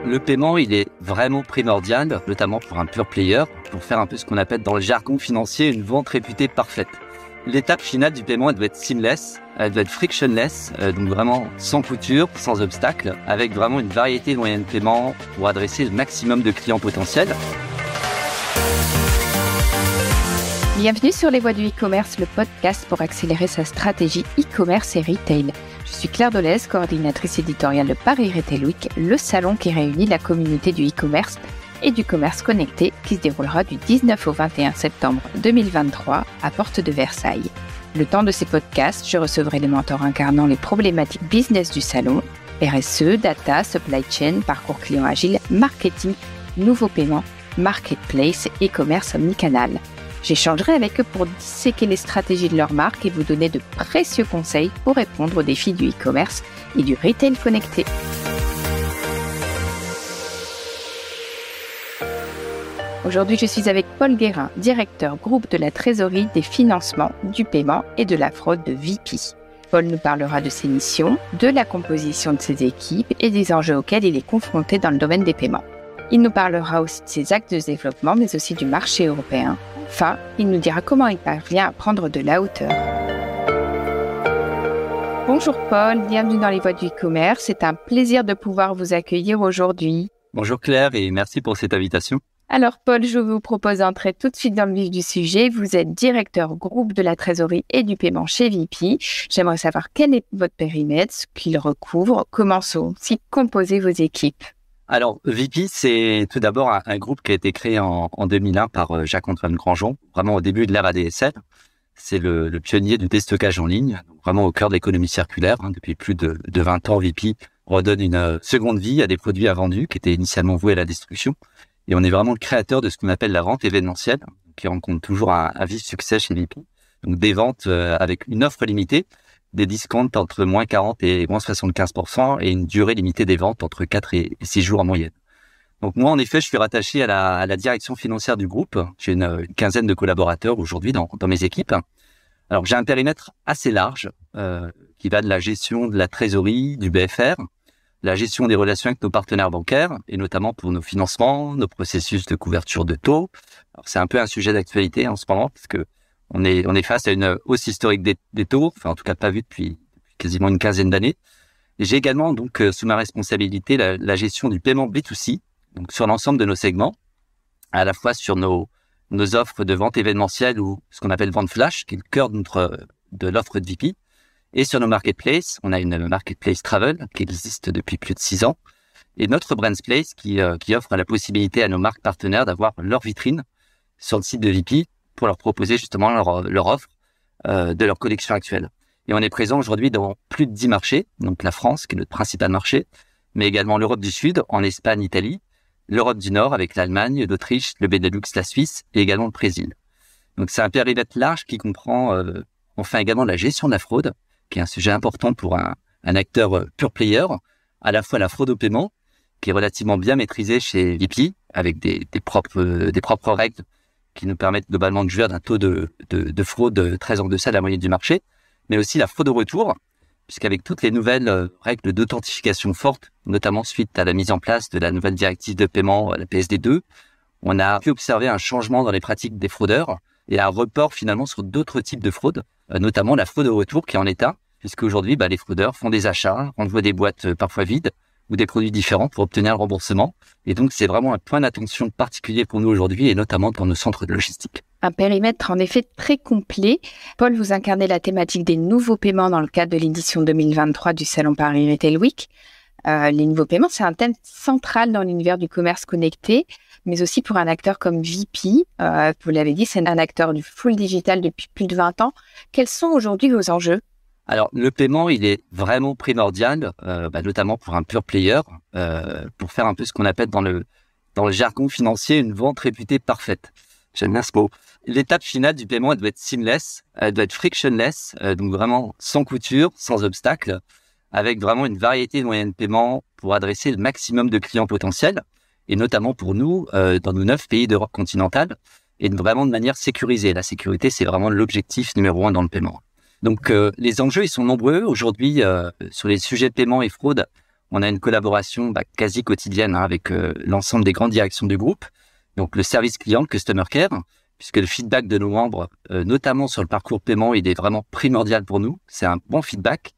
Le paiement, il est vraiment primordial, notamment pour un pure player, pour faire un peu ce qu'on appelle dans le jargon financier une vente réputée parfaite. L'étape finale du paiement, elle doit être seamless, elle doit être frictionless, donc vraiment sans couture, sans obstacle, avec vraiment une variété de moyens de paiement pour adresser le maximum de clients potentiels. Bienvenue sur Les Voies du e-commerce, le podcast pour accélérer sa stratégie e-commerce et retail. Je suis Claire Delez, coordinatrice éditoriale de Paris Retail Week, le salon qui réunit la communauté du e-commerce et du commerce connecté qui se déroulera du 19 au 21 septembre 2023 à Porte de Versailles. Le temps de ces podcasts, je recevrai les mentors incarnant les problématiques business du salon, RSE, data, supply chain, parcours client agile, marketing, nouveaux paiements, marketplace, e-commerce omnicanal. J'échangerai avec eux pour disséquer les stratégies de leur marque et vous donner de précieux conseils pour répondre aux défis du e-commerce et du retail connecté. Aujourd'hui, je suis avec Paul Guérin, directeur groupe de la trésorerie, des financements, du paiement et de la fraude de VP. Paul nous parlera de ses missions, de la composition de ses équipes et des enjeux auxquels il est confronté dans le domaine des paiements. Il nous parlera aussi de ses axes de développement, mais aussi du marché européen. Enfin, il nous dira comment il parvient à prendre de la hauteur. Bonjour Paul, bienvenue dans Les Voies du e-commerce. C'est un plaisir de pouvoir vous accueillir aujourd'hui. Bonjour Claire et merci pour cette invitation. Alors Paul, je vous propose d'entrer tout de suite dans le vif du sujet. Vous êtes directeur groupe de la trésorerie et du paiement chez VP. J'aimerais savoir quel est votre périmètre, ce qu'il recouvre, comment sont aussi composées vos équipes. Alors, VP, c'est tout d'abord un groupe qui a été créé en 2001 par Jacques-Antoine Grandjean, vraiment au début de l'ère ADSL. C'est le pionnier du déstockage en ligne, donc vraiment au cœur de l'économie circulaire. Depuis plus de 20 ans, VP redonne une seconde vie à des produits invendus qui étaient initialement voués à la destruction. Et on est vraiment le créateur de ce qu'on appelle la vente événementielle, qui rencontre toujours un vif succès chez VP. Donc des ventes avec une offre limitée, des discounts entre moins 40 et moins 75% et une durée limitée des ventes entre 4 et 6 jours en moyenne. Donc moi, en effet, je suis rattaché à la direction financière du groupe. J'ai une quinzaine de collaborateurs aujourd'hui dans mes équipes. Alors, j'ai un périmètre assez large qui va de la gestion de la trésorerie, du BFR, la gestion des relations avec nos partenaires bancaires et notamment pour nos financements, nos processus de couverture de taux. Alors, c'est un peu un sujet d'actualité en ce moment parce que on est face à une hausse historique des taux, enfin en tout cas pas vue depuis quasiment une quinzaine d'années. Et j'ai également donc sous ma responsabilité la gestion du paiement B2C, donc sur l'ensemble de nos segments, à la fois sur nos offres de vente événementielle ou ce qu'on appelle vente flash, qui est le cœur de l'offre de VP, et sur nos marketplaces. On a une marketplace travel qui existe depuis plus de 6 ans, et notre Brandsplace qui offre la possibilité à nos marques partenaires d'avoir leur vitrine sur le site de VP pour leur proposer justement leur offre de leur collection actuelle. Et on est présent aujourd'hui dans plus de 10 marchés, donc la France qui est notre principal marché, mais également l'Europe du Sud, en Espagne, Italie, l'Europe du Nord avec l'Allemagne, l'Autriche, le Benelux, la Suisse et également le Brésil. Donc c'est un périmètre large qui comprend enfin également la gestion de la fraude, qui est un sujet important pour un acteur pure player, à la fois la fraude au paiement, qui est relativement bien maîtrisée chez VP, avec des propres règles qui nous permettent globalement de jouir d'un taux de fraude très en deçà de la moyenne du marché, mais aussi la fraude au retour, puisqu'avec toutes les nouvelles règles d'authentification fortes, notamment suite à la mise en place de la nouvelle directive de paiement, la PSD2, on a pu observer un changement dans les pratiques des fraudeurs et un report finalement sur d'autres types de fraudes, notamment la fraude au retour qui est en état, puisqu'aujourd'hui les fraudeurs font des achats, renvoient des boîtes parfois vides, ou des produits différents pour obtenir le remboursement. Et donc, c'est vraiment un point d'attention particulier pour nous aujourd'hui et notamment pour nos centres de logistique. Un périmètre en effet très complet. Paul, vous incarnez la thématique des nouveaux paiements dans le cadre de l'édition 2023 du Salon Paris Retail Week. Les nouveaux paiements, c'est un thème central dans l'univers du commerce connecté, mais aussi pour un acteur comme VP. Vous l'avez dit, c'est un acteur du full digital depuis plus de 20 ans. Quels sont aujourd'hui vos enjeux ? Alors, le paiement, il est vraiment primordial, notamment pour un pure player, pour faire un peu ce qu'on appelle dans le jargon financier une vente réputée parfaite. J'aime bien ce mot. L'étape finale du paiement, elle doit être seamless, elle doit être frictionless, donc vraiment sans couture, sans obstacle, avec vraiment une variété de moyens de paiement pour adresser le maximum de clients potentiels, et notamment pour nous, dans nos 9 pays d'Europe continentale, et vraiment de manière sécurisée. La sécurité, c'est vraiment l'objectif numéro 1 dans le paiement. Donc, les enjeux, ils sont nombreux. Aujourd'hui, sur les sujets de paiement et fraude, on a une collaboration quasi quotidienne avec l'ensemble des grandes directions du groupe. Donc, le service client, le Customer Care, puisque le feedback de nos membres, notamment sur le parcours paiement, il est vraiment primordial pour nous. C'est un bon feedback,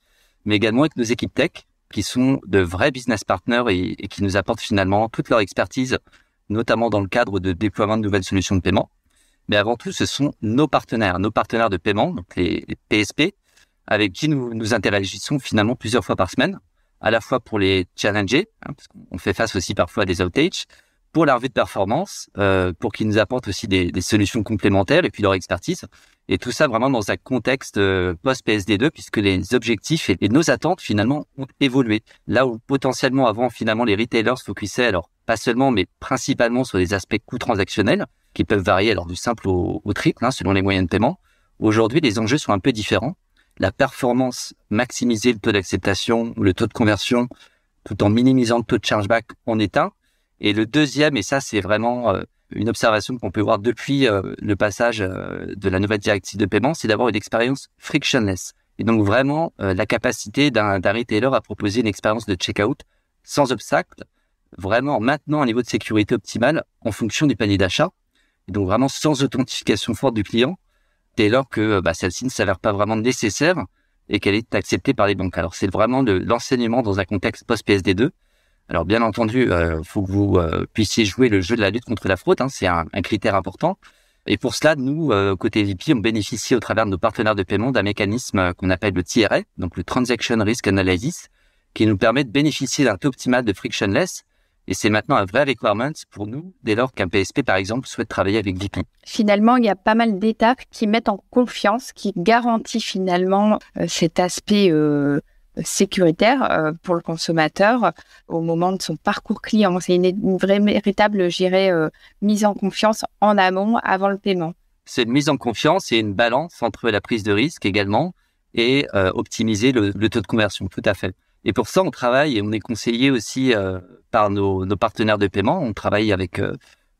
mais également avec nos équipes tech, qui sont de vrais business partners et qui nous apportent finalement toute leur expertise, notamment dans le cadre de déploiement de nouvelles solutions de paiement. Mais avant tout, ce sont nos partenaires de paiement, donc les PSP, avec qui nous interagissons finalement plusieurs fois par semaine, à la fois pour les challenger, parce qu'on fait face aussi parfois à des outages, pour la revue de performance, pour qu'ils nous apportent aussi des solutions complémentaires et puis leur expertise. Et tout ça vraiment dans un contexte post-PSD2, puisque les objectifs et nos attentes finalement ont évolué. Là où potentiellement avant finalement les retailers se focusaient, alors pas seulement mais principalement sur les aspects coûts transactionnels, qui peuvent varier alors du simple au triple, selon les moyens de paiement. Aujourd'hui, les enjeux sont un peu différents. La performance, maximiser le taux d'acceptation ou le taux de conversion, tout en minimisant le taux de chargeback, en est un. Et le deuxième, et ça c'est vraiment une observation qu'on peut voir depuis le passage de la nouvelle directive de paiement, c'est d'avoir une expérience frictionless. Et donc vraiment la capacité d'un retailer à proposer une expérience de checkout sans obstacle, vraiment maintenant un niveau de sécurité optimal en fonction du panier d'achat. Et donc vraiment sans authentification forte du client, dès lors que celle-ci ne s'avère pas vraiment nécessaire et qu'elle est acceptée par les banques. Alors c'est vraiment l'enseignement dans un contexte post-PSD2. Alors bien entendu, faut que vous puissiez jouer le jeu de la lutte contre la fraude, c'est un critère important. Et pour cela, nous, côté VP, on bénéficie au travers de nos partenaires de paiement d'un mécanisme qu'on appelle le TRA, donc le Transaction Risk Analysis, qui nous permet de bénéficier d'un taux optimal de frictionless. Et c'est maintenant un vrai requirement pour nous, dès lors qu'un PSP, par exemple, souhaite travailler avec VP. Finalement, il y a pas mal d'étapes qui mettent en confiance, qui garantissent finalement cet aspect sécuritaire pour le consommateur au moment de son parcours client. C'est une vraie, véritable, je dirais, mise en confiance en amont, avant le paiement. C'est une mise en confiance et une balance entre la prise de risque également et optimiser le taux de conversion, tout à fait. Et pour ça, on travaille et on est conseillé aussi par nos partenaires de paiement. On travaille avec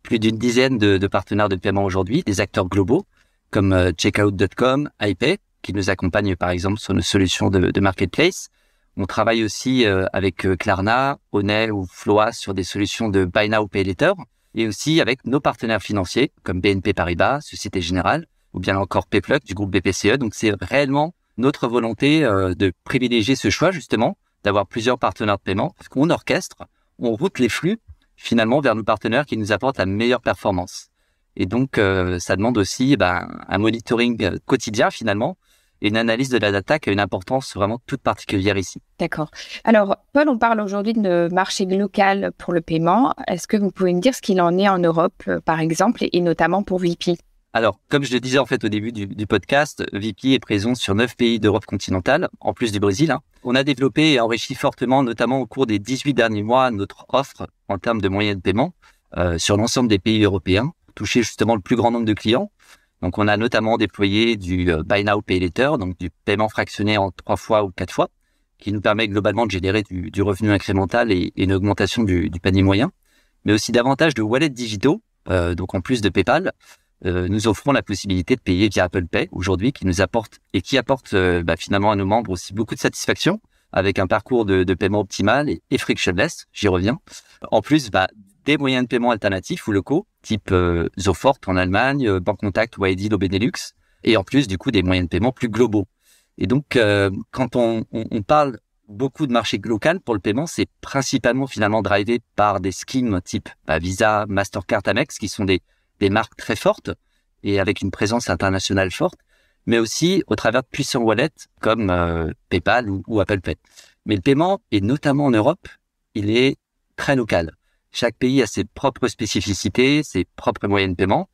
plus d'une dizaine de partenaires de paiement aujourd'hui, des acteurs globaux comme Checkout.com, iPay, qui nous accompagnent par exemple sur nos solutions de marketplace. On travaille aussi avec Klarna, Honey ou Floa sur des solutions de Buy Now, Pay Later, et aussi avec nos partenaires financiers comme BNP Paribas, Société Générale, ou bien encore Payplug du groupe BPCE. Donc c'est réellement notre volonté de privilégier ce choix justement, d'avoir plusieurs partenaires de paiement, parce qu'on orchestre, on route les flux finalement vers nos partenaires qui nous apportent la meilleure performance. Et donc, ça demande aussi un monitoring quotidien finalement, et une analyse de la data qui a une importance vraiment toute particulière ici. D'accord. Alors, Paul, on parle aujourd'hui de marché local pour le paiement. Est-ce que vous pouvez me dire ce qu'il en est en Europe, par exemple, et notamment pour VP ? Alors, comme je le disais en fait au début du podcast, VP est présent sur 9 pays d'Europe continentale, en plus du Brésil. On a développé et enrichi fortement, notamment au cours des 18 derniers mois, notre offre en termes de moyens de paiement sur l'ensemble des pays européens, toucher justement le plus grand nombre de clients. Donc, on a notamment déployé du Buy Now, Pay Later, donc du paiement fractionné en 3 fois ou 4 fois, qui nous permet globalement de générer du revenu incrémental et une augmentation du panier moyen, mais aussi davantage de wallets digitaux, donc en plus de PayPal. Nous offrons la possibilité de payer via Apple Pay aujourd'hui, qui nous apporte et qui apporte finalement à nos membres aussi beaucoup de satisfaction, avec un parcours de paiement optimal et frictionless, j'y reviens. En plus, des moyens de paiement alternatifs ou locaux, type Zofort en Allemagne, Bancontact ou iDeal au Benelux, et en plus, du coup, des moyens de paiement plus globaux. Et donc, quand on parle beaucoup de marché local pour le paiement, c'est principalement finalement drivé par des schemes type Visa, Mastercard, Amex, qui sont des marques très fortes et avec une présence internationale forte, mais aussi au travers de puissants wallets comme PayPal ou Apple Pay. Mais le paiement, et notamment en Europe, il est très local. Chaque pays a ses propres spécificités, ses propres moyens de paiement.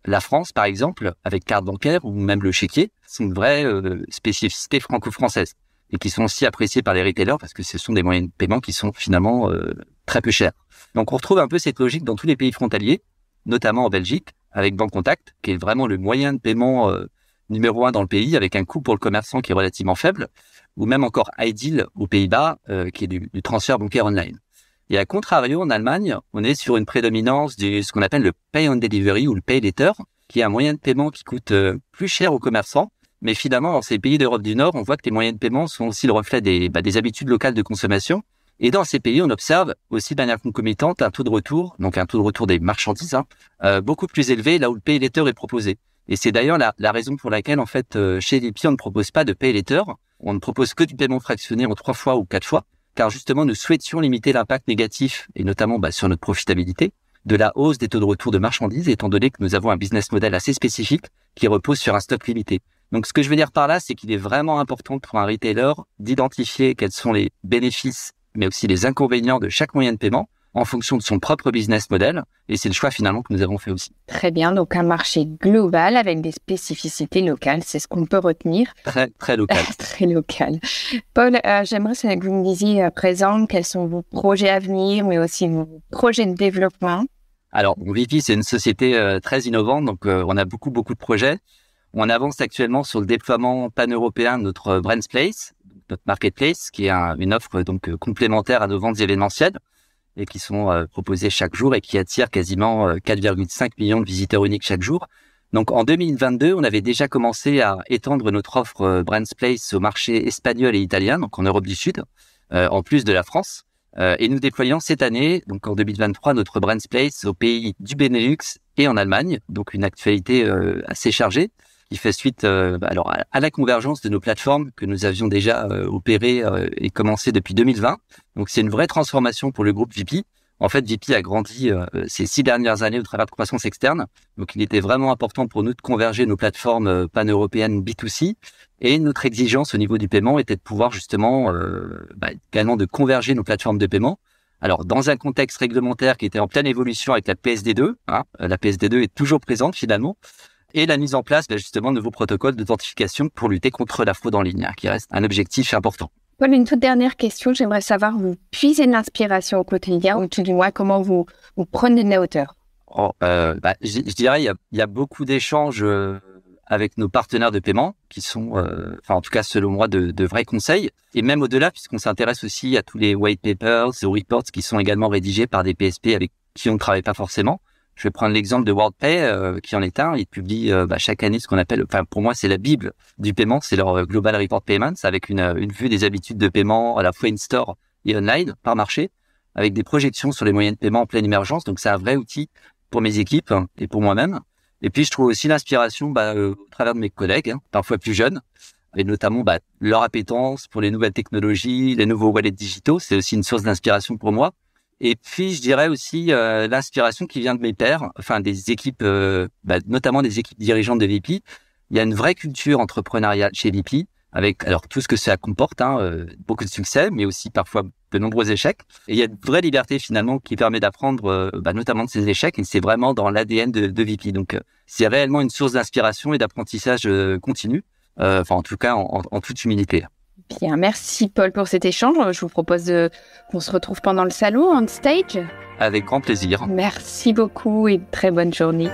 La France, par exemple, avec carte bancaire ou même le chéquier, sont une vraie spécificité franco-française et qui sont aussi appréciés par les retailers parce que ce sont des moyens de paiement qui sont finalement très peu chers. Donc on retrouve un peu cette logique dans tous les pays frontaliers, notamment en Belgique, avec Bancontact, qui est vraiment le moyen de paiement numéro 1 dans le pays, avec un coût pour le commerçant qui est relativement faible, ou même encore iDeal aux Pays-Bas, qui est du transfert bancaire online. Et à contrario, en Allemagne, on est sur une prédominance de ce qu'on appelle le Pay on Delivery ou le Pay Later, qui est un moyen de paiement qui coûte plus cher aux commerçants, Mais finalement, dans ces pays d'Europe du Nord, on voit que les moyens de paiement sont aussi le reflet des habitudes locales de consommation. Et dans ces pays, on observe aussi de manière concomitante un taux de retour, donc un taux de retour des marchandises, beaucoup plus élevé là où le pay later est proposé. Et c'est d'ailleurs la raison pour laquelle, en fait, chez VP, on ne propose pas de pay later. On ne propose que du paiement fractionné en 3 fois ou 4 fois, car justement, nous souhaitions limiter l'impact négatif, et notamment sur notre profitabilité, de la hausse des taux de retour de marchandises, étant donné que nous avons un business model assez spécifique qui repose sur un stock limité. Donc, ce que je veux dire par là, c'est qu'il est vraiment important pour un retailer d'identifier quels sont les bénéfices, mais aussi les inconvénients de chaque moyen de paiement en fonction de son propre business model. Et c'est le choix finalement que nous avons fait aussi. Très bien, donc un marché global avec des spécificités locales, c'est ce qu'on peut retenir. Très, très local. Très local. Paul, j'aimerais que vous me disiez à présent quels sont vos projets à venir, mais aussi vos projets de développement. Alors, VP, c'est une société très innovante, donc on a beaucoup de projets. On avance actuellement sur le déploiement pan-européen de notre Brands Place, notre marketplace, qui est une offre donc complémentaire à nos ventes événementielles et qui sont proposées chaque jour et qui attire quasiment 4,5 millions de visiteurs uniques chaque jour. Donc en 2022, on avait déjà commencé à étendre notre offre Brands Place au marché espagnol et italien, donc en Europe du Sud, en plus de la France. Et nous déployons cette année, donc en 2023, notre Brands Place au pays du Benelux et en Allemagne, donc une actualité assez chargée, qui fait suite à la convergence de nos plateformes que nous avions déjà opérées et commencé depuis 2020. Donc c'est une vraie transformation pour le groupe VP. En fait, VP a grandi ces 6 dernières années au travers de croissance externe. Donc il était vraiment important pour nous de converger nos plateformes pan-européennes B2C. Et notre exigence au niveau du paiement était de pouvoir justement également de converger nos plateformes de paiement. Alors, dans un contexte réglementaire qui était en pleine évolution avec la PSD2, la PSD2 est toujours présente finalement, et la mise en place justement de nouveaux protocoles d'authentification pour lutter contre la fraude en ligne, qui reste un objectif important. Paul, une toute dernière question. J'aimerais savoir, vous puisez de l'inspiration au quotidien, ou tout du moins, comment vous prenez de la hauteur? Je dirais, il y a beaucoup d'échanges avec nos partenaires de paiement qui sont, en tout cas, selon moi, de vrais conseils. Et même au-delà, puisqu'on s'intéresse aussi à tous les white papers, aux reports qui sont également rédigés par des PSP avec qui on ne travaille pas forcément. Je vais prendre l'exemple de WorldPay, qui en est un. Ils publient chaque année ce qu'on appelle, pour moi, c'est la Bible du paiement. C'est leur Global Report Payments avec une vue des habitudes de paiement à la fois in-store et online par marché, avec des projections sur les moyens de paiement en pleine émergence. Donc, c'est un vrai outil pour mes équipes et pour moi-même. Et puis, je trouve aussi l'inspiration au travers de mes collègues, parfois plus jeunes, et notamment leur appétence pour les nouvelles technologies, les nouveaux wallets digitaux. C'est aussi une source d'inspiration pour moi. Et puis, je dirais aussi l'inspiration qui vient de mes pairs, des équipes, notamment des équipes dirigeantes de VP. Il y a une vraie culture entrepreneuriale chez VP, avec alors tout ce que ça comporte, beaucoup de succès, mais aussi parfois de nombreux échecs. Et il y a une vraie liberté finalement qui permet d'apprendre, notamment de ces échecs, et c'est vraiment dans l'ADN de VP. Donc, c'est réellement une source d'inspiration et d'apprentissage continu, en tout cas en toute humilité. Bien, merci Paul pour cet échange. Je vous propose qu'on se retrouve pendant le salon, on stage. Avec grand plaisir. Merci beaucoup et très bonne journée.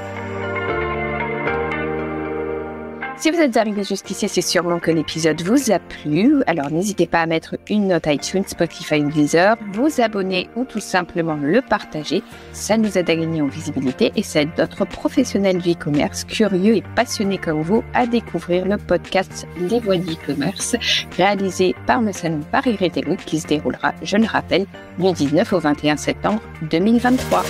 Si vous êtes arrivé jusqu'ici, c'est sûrement que l'épisode vous a plu. Alors n'hésitez pas à mettre une note iTunes, Spotify ou Deezer, vous abonner ou tout simplement le partager. Ça nous aide à gagner en visibilité et ça aide d'autres professionnels du e-commerce curieux et passionnés comme vous à découvrir le podcast Les Voix du e-commerce réalisé par le salon Paris Retail Week qui se déroulera, je le rappelle, du 19 au 21 septembre 2023.